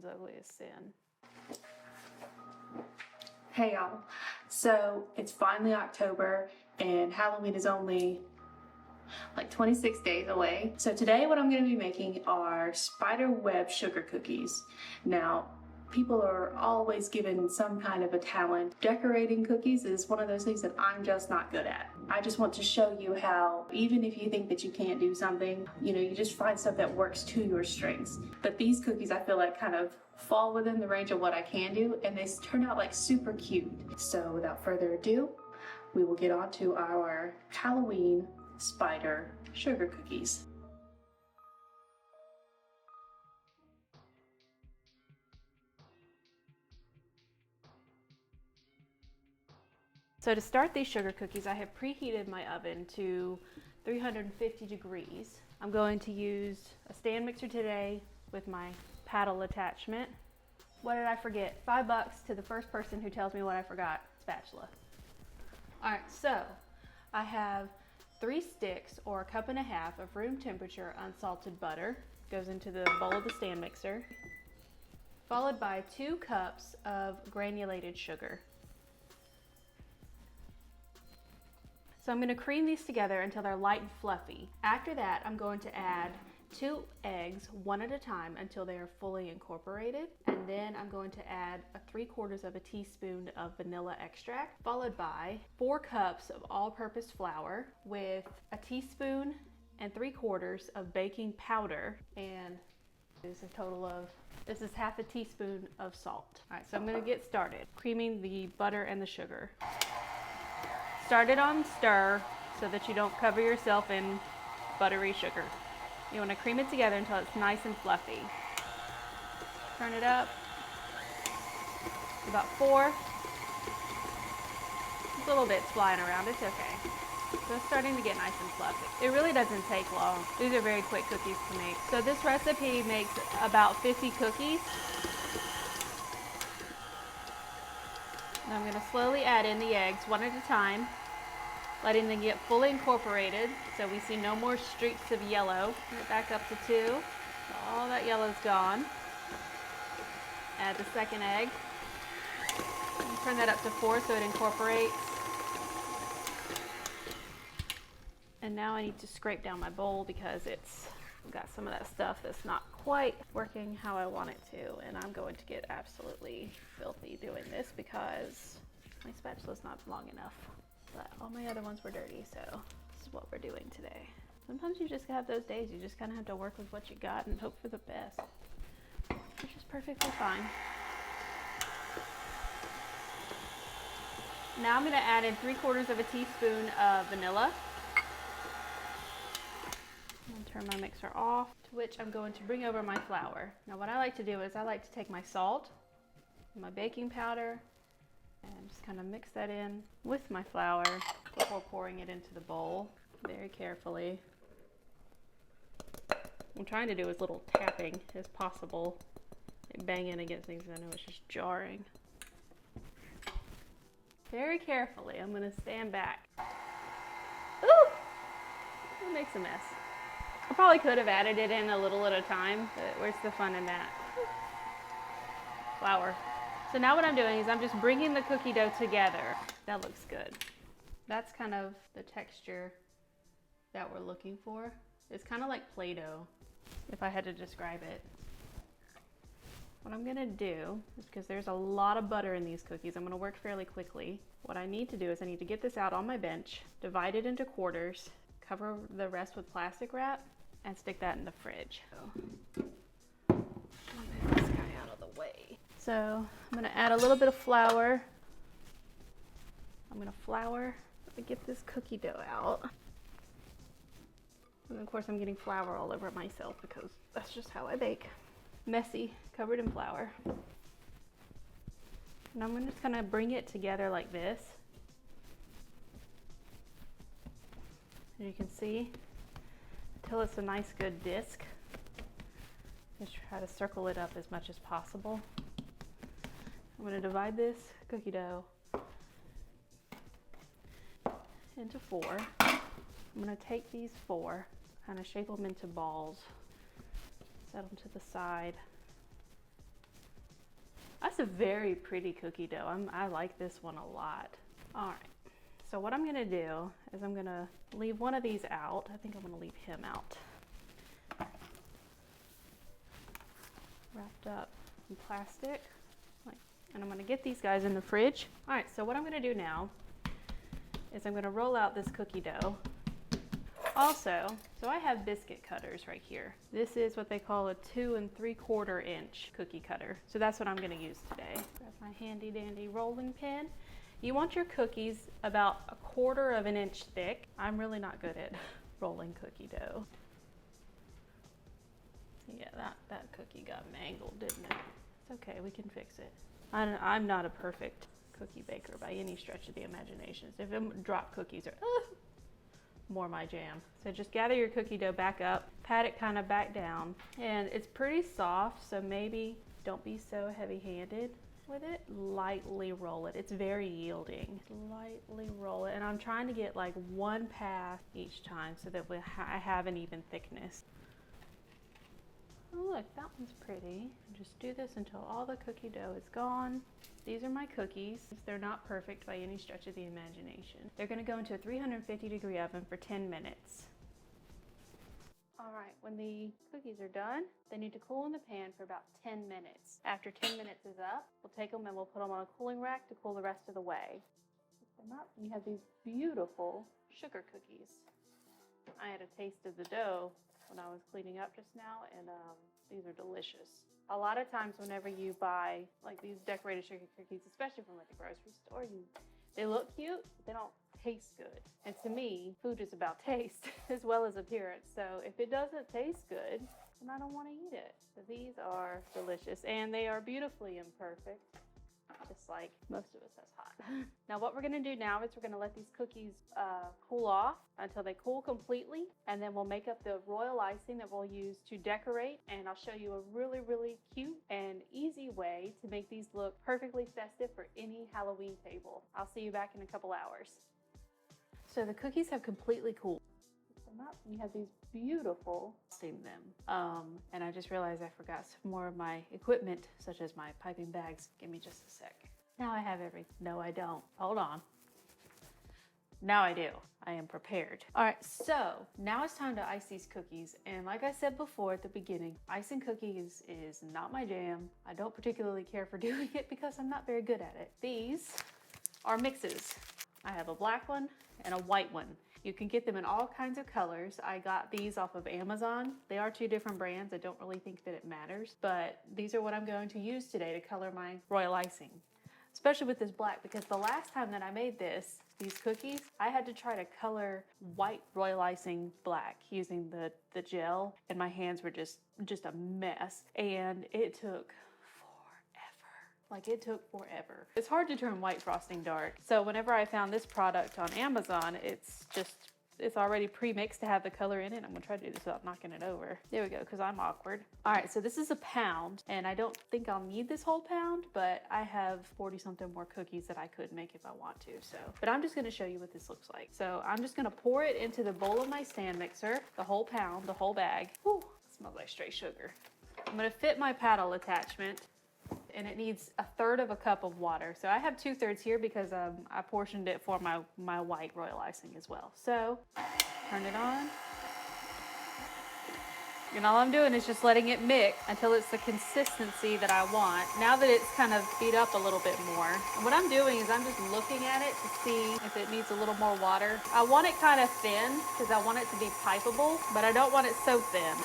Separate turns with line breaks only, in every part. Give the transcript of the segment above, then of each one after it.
One's ugly as sin.
Hey y'all, so it's finally October and Halloween is only like 26 days away. So today what I'm going to be making are spider web sugar cookies. Now, people are always given some kind of a talent. Decorating cookies is one of those things that I'm just not good at. I just want to show you how, even if you think that you can't do something, you just find stuff that works to your strengths. But these cookies I feel like kind of fall within the range of what I can do, and they turn out like super cute. So without further ado, we will get on to our Halloween spider sugar cookies.
So to start these sugar cookies, I have preheated my oven to 350 degrees. I'm going to use a stand mixer today with my paddle attachment. What did I forget? $5 to the first person who tells me what I forgot. Spatula. All right, so I have 3 sticks or 1.5 cups of room temperature unsalted butter. Goes into the bowl of the stand mixer. Followed by 2 cups of granulated sugar. So I'm going to cream these together until they're light and fluffy. After that, I'm going to add 2 eggs, one at a time, until they are fully incorporated. And then I'm going to add 3/4 of a teaspoon of vanilla extract, followed by 4 cups of all-purpose flour with 1.75 teaspoons of baking powder, and this is a total of, this is 1/2 teaspoon of salt. All right, so I'm going to get started creaming the butter and the sugar. Start it on stir so that you don't cover yourself in buttery sugar. You want to cream it together until it's nice and fluffy. Turn it up. About 4. There's little bits flying around, it's okay. So it's starting to get nice and fluffy. It really doesn't take long. These are very quick cookies to make. So this recipe makes about 50 cookies. And I'm going to slowly add in the eggs one at a time, letting them get fully incorporated so we see no more streaks of yellow. Bring it back up to 2. So all that yellow's gone. Add the second egg. And turn that up to 4 so it incorporates. And now I need to scrape down my bowl because it's got some of that stuff that's not quite working how I want it to. And I'm going to get absolutely filthy doing this because my spatula's not long enough. But all my other ones were dirty, so this is what we're doing today. Sometimes you just have those days. You just kind of have to work with what you got and hope for the best, which is perfectly fine. Now I'm going to add in 3/4 of a teaspoon of vanilla. I'm going to turn my mixer off, to which I'm going to bring over my flour. Now what I like to do is I like to take my salt, my baking powder, and just kind of mix that in with my flour before pouring it into the bowl very carefully. What I'm trying to do as little tapping as possible, like banging against things. I know it's just jarring. Very carefully, I'm going to stand back. Ooh! It makes a mess. I probably could have added it in a little at a time, but where's the fun in that? Flour. So now what I'm doing is I'm just bringing the cookie dough together. That looks good. That's kind of the texture that we're looking for. It's kind of like Play-Doh, if I had to describe it. What I'm gonna do is, because there's a lot of butter in these cookies, I'm gonna work fairly quickly. What I need to do is I need to get this out on my bench, divide it into quarters, cover the rest with plastic wrap, and stick that in the fridge. So, I'll move this guy out of the way. So I'm going to add a little bit of flour. I'm going to flour to get this cookie dough out. And of course I'm getting flour all over myself because that's just how I bake. Messy, covered in flour. And I'm just going to bring it together like this. As you can see, until it's a nice good disc. Just try to circle it up as much as possible. I'm going to divide this cookie dough into 4. I'm going to take these 4, kind of shape them into balls, set them to the side, That's a very pretty cookie dough. I like this one a lot. All right, so what I'm gonna do is I'm gonna leave one of these out. I think I'm gonna leave him out. Wrapped up in plastic. And I'm gonna get these guys in the fridge. All right, so what I'm gonna do now is I'm gonna roll out this cookie dough. Also, so I have biscuit cutters right here. This is what they call a 2 3/4 inch cookie cutter. So that's what I'm gonna use today. Grab my handy dandy rolling pin. You want your cookies about 1/4 inch thick. I'm really not good at rolling cookie dough. Yeah, that cookie got mangled, didn't it? It's okay, we can fix it. I'm not a perfect cookie baker by any stretch of the imagination. So if drop cookies are more my jam. So just gather your cookie dough back up, pat it kind of back down, and it's pretty soft, so maybe don't be so heavy-handed with it. Lightly roll it. It's very yielding. Lightly roll it, and I'm trying to get like one pass each time so that I have an even thickness. Oh look, that one's pretty. Just do this until all the cookie dough is gone. These are my cookies. They're not perfect by any stretch of the imagination. They're gonna go into a 350-degree oven for 10 minutes. All right, when the cookies are done, they need to cool in the pan for about 10 minutes. After 10 minutes is up, we'll take them and we'll put them on a cooling rack to cool the rest of the way. Put them up, and you have these beautiful sugar cookies. I had a taste of the dough when I was cleaning up just now, and these are delicious. A lot of times whenever you buy like these decorated sugar cookies, especially from like the grocery store, they look cute, but they don't taste good. And to me, food is about taste as well as appearance. So if it doesn't taste good, then I don't want to eat it. So these are delicious, and they are beautifully imperfect, just like most of us as hot. Now what we're gonna do now is we're gonna let these cookies cool off until they cool completely, and then we'll make up the royal icing that we'll use to decorate, and I'll show you a really, really cute and easy way to make these look perfectly festive for any Halloween table. I'll see you back in a couple hours. So the cookies have completely cooled. Pick them up, and you have these beautiful steam them. And I just realized I forgot some more of my equipment, such as my piping bags. Give me just a sec. Now I have everything. No, I don't. Hold on. Now I do. I am prepared. All right, so now it's time to ice these cookies. And like I said before at the beginning, icing cookies is not my jam. I don't particularly care for doing it because I'm not very good at it. These are mixes. I have a black one and a white one. You can get them in all kinds of colors. I got these off of Amazon. They are 2 different brands. I don't really think that it matters, but these are what I'm going to use today to color my royal icing. Especially with this black, because the last time that I made these cookies, I had to try to color white royal icing black using the gel, and my hands were just a mess, and it took like it took forever. It's hard to turn white frosting dark. So whenever I found this product on Amazon, it's already pre-mixed to have the color in it. I'm gonna try to do this without knocking it over. There we go, because I'm awkward. All right, so this is a pound, and I don't think I'll need this whole pound, but I have 40 something more cookies that I could make if I want to, so. But I'm just gonna show you what this looks like. So I'm just gonna pour it into the bowl of my stand mixer, the whole pound, the whole bag. Whew, it smells like straight sugar. I'm gonna fit my paddle attachment, and it needs 1/3 cup of water. So I have 2/3 here because I portioned it for my white royal icing as well. So turn it on. And all I'm doing is just letting it mix until it's the consistency that I want. Now that it's kind of beat up a little bit more. And what I'm doing is I'm just looking at it to see if it needs a little more water. I want it kind of thin because I want it to be pipeable, but I don't want it so thin.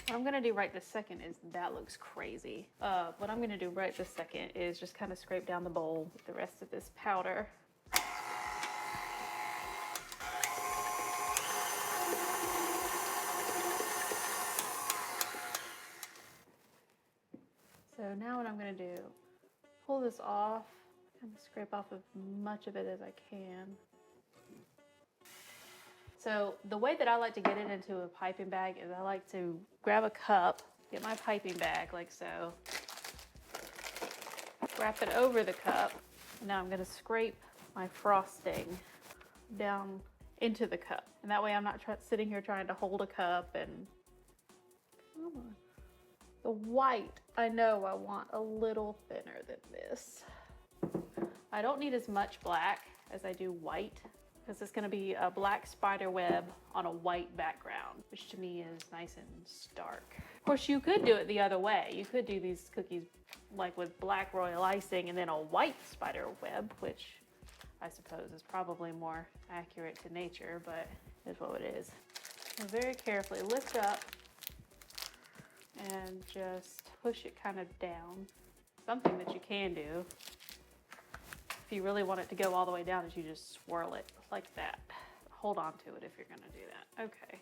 What I'm gonna do right this second is, that looks crazy. What I'm gonna do right this second is just kind of scrape down the bowl with the rest of this powder. So now what I'm gonna do, pull this off, kind of scrape off as much of it as I can. So the way that I like to get it into a piping bag is I like to grab a cup, get my piping bag like so, wrap it over the cup. Now I'm gonna scrape my frosting down into the cup. And that way I'm not sitting here trying to hold a cup and, come on. The white, I know I want a little thinner than this. I don't need as much black as I do white, because it's gonna be a black spider web on a white background, which to me is nice and stark. Of course, you could do it the other way. You could do these cookies like with black royal icing and then a white spider web, which I suppose is probably more accurate to nature, but is what it is. So very carefully lift up and just push it kind of down. Something that you can do if you really want it to go all the way down is you just swirl it like that. Hold on to it if you're gonna do that. Okay.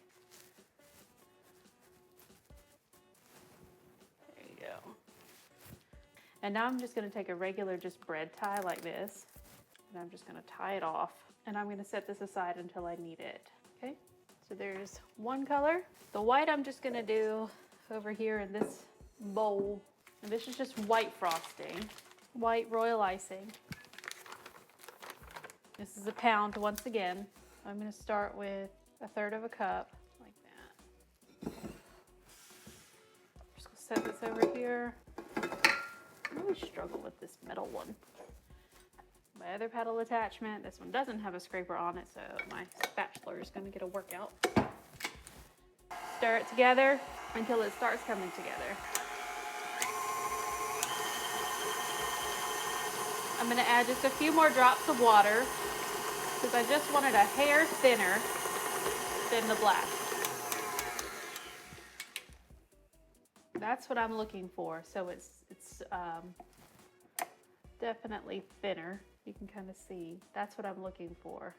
There you go. And now I'm just gonna take a regular just bread tie like this, and I'm just gonna tie it off, and I'm gonna set this aside until I need it, okay? So there's one color. The white I'm just gonna do over here in this bowl, and this is just white frosting, white royal icing. This is a pound once again. I'm gonna start with 1/3 of a cup, like that. Just gonna set this over here. I really struggle with this metal one. My other paddle attachment, this one doesn't have a scraper on it, so my spatula is gonna get a workout. Stir it together until it starts coming together. I'm gonna add just a few more drops of water because I just wanted a hair thinner than the black. That's what I'm looking for. So it's definitely thinner. You can kind of see. That's what I'm looking for.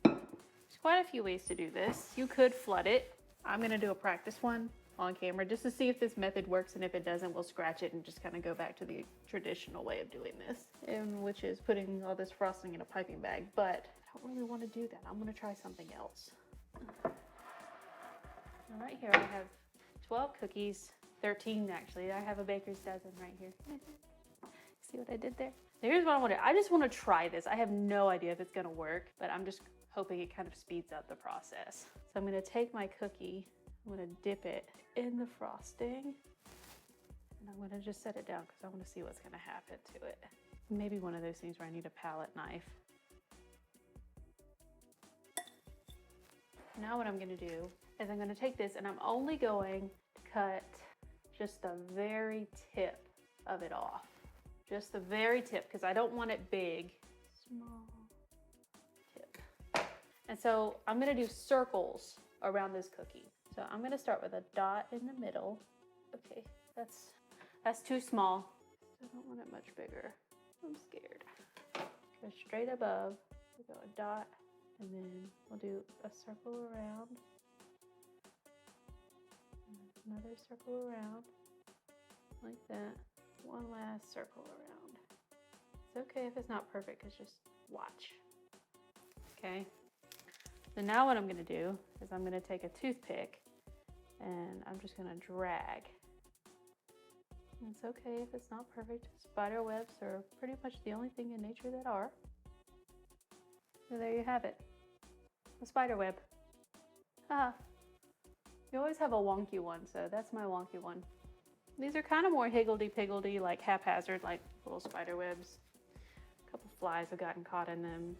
There's quite a few ways to do this. You could flood it. I'm gonna do a practice one on camera just to see if this method works, and if it doesn't, we'll scratch it and just kind of go back to the traditional way of doing this, and which is putting all this frosting in a piping bag. But I don't really want to do that. I'm going to try something else. Right here I have 12 cookies, 13 actually. I have a baker's dozen right here. See what I did there? Here's what I want to do. I just want to try this. I have no idea if it's going to work, but I'm just hoping it kind of speeds up the process. So I'm going to take my cookie, I'm going to dip it in the frosting, and I'm going to just set it down because I want to see what's going to happen to it. Maybe one of those things where I need a palette knife. Now what I'm going to do is I'm going to take this and I'm only going to cut just the very tip of it off. Just the very tip, because I don't want it big. Small tip. And so I'm going to do circles around this cookie. So I'm going to start with a dot in the middle. Okay, that's too small. I don't want it much bigger. I'm scared. Go straight above. We'll go a dot, and then we'll do a circle around. Another circle around, like that. One last circle around. It's okay if it's not perfect, because just watch. Okay. So now what I'm going to do is I'm going to take a toothpick and I'm just going to drag. And it's okay if it's not perfect. Spider webs are pretty much the only thing in nature that are. So there you have it. A spider web. Haha. You always have a wonky one, so that's my wonky one. These are kind of more higgledy-piggledy, like haphazard, like little spider webs. A couple flies have gotten caught in them.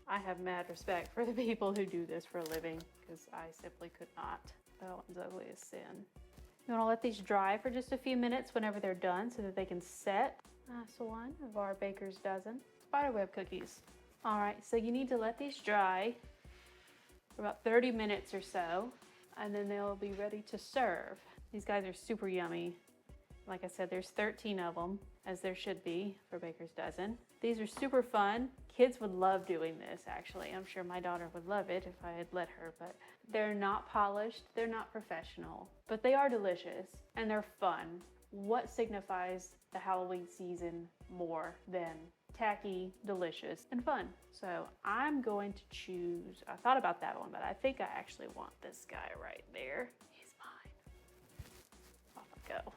I have mad respect for the people who do this for a living, because I simply could not. That one's ugly as sin. You want to let these dry for just a few minutes whenever they're done so that they can set. That's one of our baker's dozen spiderweb cookies. All right, so you need to let these dry for about 30 minutes or so, and then they'll be ready to serve. These guys are super yummy. Like I said, there's 13 of them, as there should be for baker's dozen. These are super fun. Kids would love doing this, actually. I'm sure my daughter would love it if I had let her, but they're not polished, they're not professional, but they are delicious and they're fun. What signifies the Halloween season more than tacky, delicious, and fun? So I'm going to choose, I thought about that one, but I think I actually want this guy right there. He's mine. Off I go.